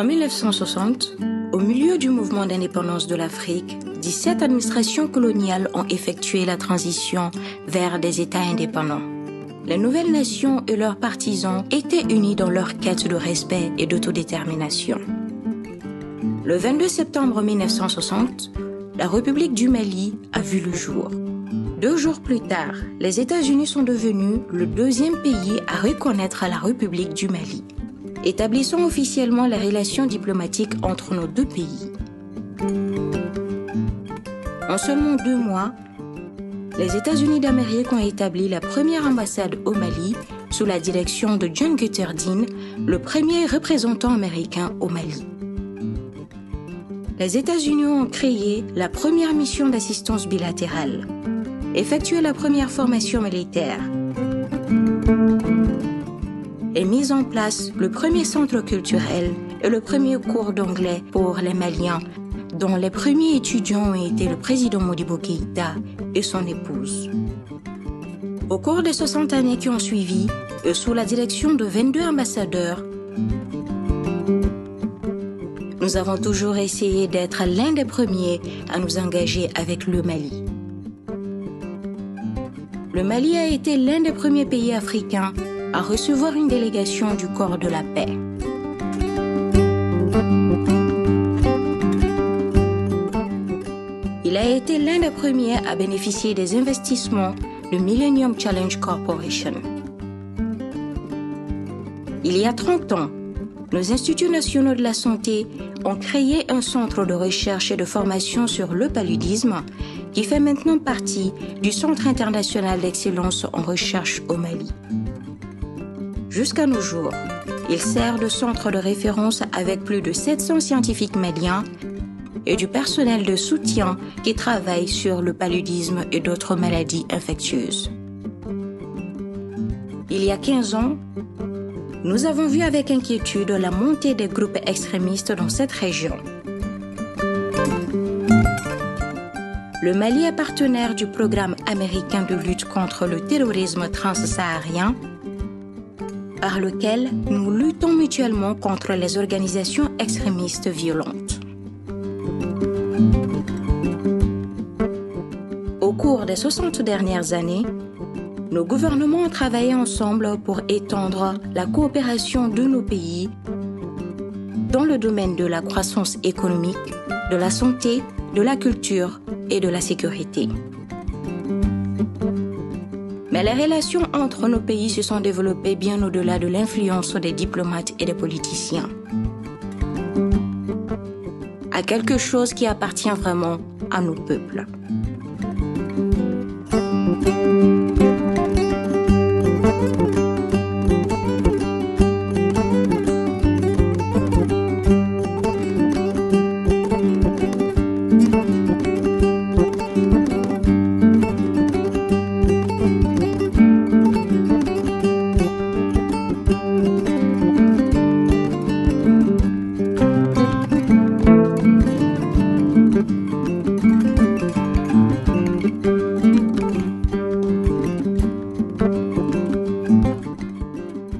En 1960, au milieu du mouvement d'indépendance de l'Afrique, 17 administrations coloniales ont effectué la transition vers des États indépendants. Les nouvelles nations et leurs partisans étaient unis dans leur quête de respect et d'autodétermination. Le 22 septembre 1960, la République du Mali a vu le jour. 2 jours plus tard, les États-Unis sont devenus le 2e pays à reconnaître la République du Mali, établissant officiellement les relations diplomatiques entre nos 2 pays. En seulement 2 mois, les États-Unis d'Amérique ont établi la première ambassade au Mali sous la direction de John Gutterdin, le premier représentant américain au Mali. Les États-Unis ont créé la première mission d'assistance bilatérale, effectué la première formation militaire et mis en place le premier centre culturel et le premier cours d'anglais pour les Maliens, dont les premiers étudiants ont été le président Modibo Keïta et son épouse. Au cours des 60 années qui ont suivi, et sous la direction de 22 ambassadeurs, nous avons toujours essayé d'être l'un des premiers à nous engager avec le Mali. Le Mali a été l'un des premiers pays africains à recevoir une délégation du Corps de la paix. Il a été l'un des premiers à bénéficier des investissements de Millennium Challenge Corporation. Il y a 30 ans, nos instituts nationaux de la santé ont créé un centre de recherche et de formation sur le paludisme qui fait maintenant partie du Centre international d'excellence en recherche au Mali. Jusqu'à nos jours, il sert de centre de référence avec plus de 700 scientifiques maliens et du personnel de soutien qui travaille sur le paludisme et d'autres maladies infectieuses. Il y a 15 ans, nous avons vu avec inquiétude la montée des groupes extrémistes dans cette région. Le Mali est partenaire du programme américain de lutte contre le terrorisme transsaharien, par lequel nous luttons mutuellement contre les organisations extrémistes violentes. Au cours des 60 dernières années, nos gouvernements ont travaillé ensemble pour étendre la coopération de nos pays dans le domaine de la croissance économique, de la santé, de la culture et de la sécurité. Mais les relations entre nos pays se sont développées bien au-delà de l'influence des diplomates et des politiciens, à quelque chose qui appartient vraiment à nos peuples.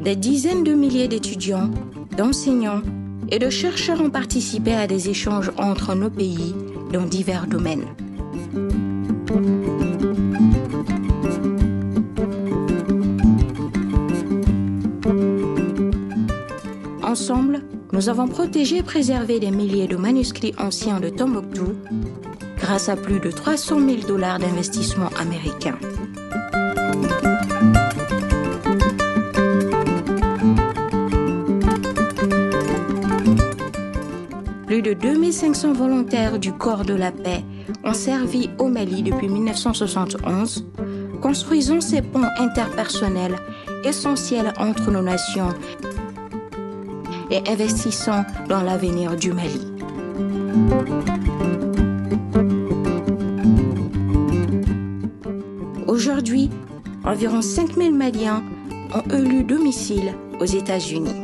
Des dizaines de milliers d'étudiants, d'enseignants et de chercheurs ont participé à des échanges entre nos pays dans divers domaines. Ensemble, nous avons protégé et préservé des milliers de manuscrits anciens de Tombouctou grâce à plus de 300 000 $ d'investissement américain. Plus de 2500 volontaires du Corps de la paix ont servi au Mali depuis 1971, construisant ces ponts interpersonnels essentiels entre nos nations et investissant dans l'avenir du Mali. Aujourd'hui, environ 5000 Maliens ont élu domicile aux États-Unis.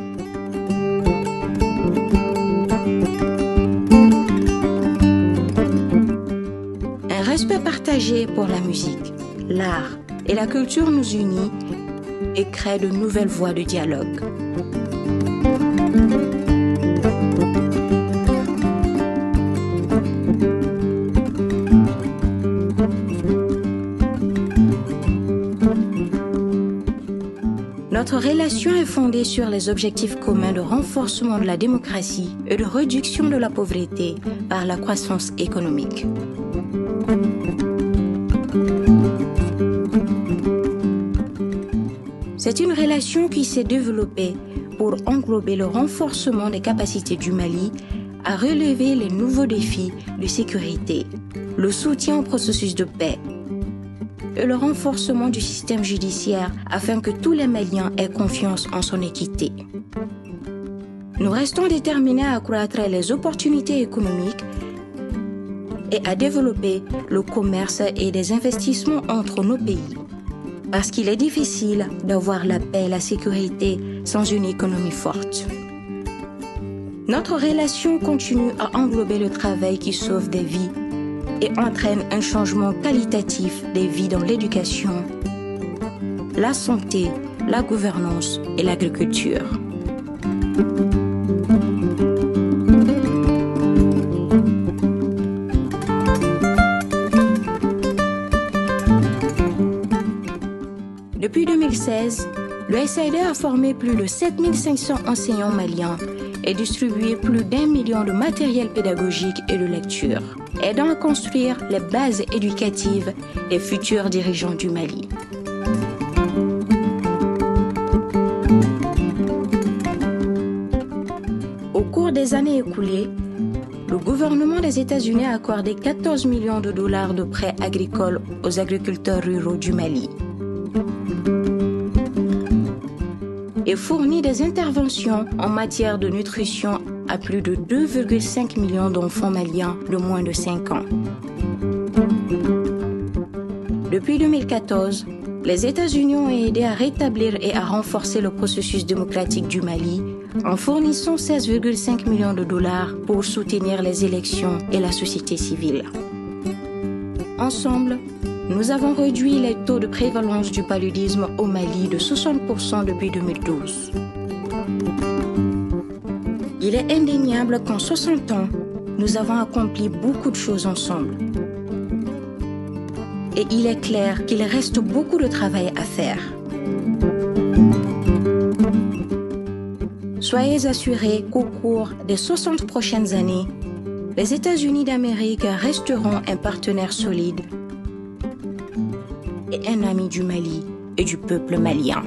Un respect partagé pour la musique, l'art et la culture nous unit et crée de nouvelles voies de dialogue. Notre relation est fondée sur les objectifs communs de renforcement de la démocratie et de réduction de la pauvreté par la croissance économique. C'est une relation qui s'est développée pour englober le renforcement des capacités du Mali à relever les nouveaux défis de sécurité, le soutien au processus de paix et le renforcement du système judiciaire afin que tous les Maliens aient confiance en son équité. Nous restons déterminés à accroître les opportunités économiques et à développer le commerce et des investissements entre nos pays. Parce qu'il est difficile d'avoir la paix et la sécurité sans une économie forte. Notre relation continue à englober le travail qui sauve des vies et entraîne un changement qualitatif des vies dans l'éducation, la santé, la gouvernance et l'agriculture. Depuis 2016, le SAID a formé plus de 7500 enseignants maliens et distribué plus d'1 million de matériel pédagogique et de lecture, aidant à construire les bases éducatives des futurs dirigeants du Mali. Au cours des années écoulées, le gouvernement des États-Unis a accordé 14 millions de dollars de prêts agricoles aux agriculteurs ruraux du Mali et fournit des interventions en matière de nutrition à plus de 2,5 millions d'enfants maliens de moins de 5 ans. Depuis 2014, les États-Unis ont aidé à rétablir et à renforcer le processus démocratique du Mali en fournissant 16,5 millions de dollars pour soutenir les élections et la société civile. Ensemble, nous avons réduit les taux de prévalence du paludisme au Mali de 60% depuis 2012. Il est indéniable qu'en 60 ans, nous avons accompli beaucoup de choses ensemble. Et il est clair qu'il reste beaucoup de travail à faire. Soyez assurés qu'au cours des 60 prochaines années, les États-Unis d'Amérique resteront un partenaire solide et un ami du Mali et du peuple malien.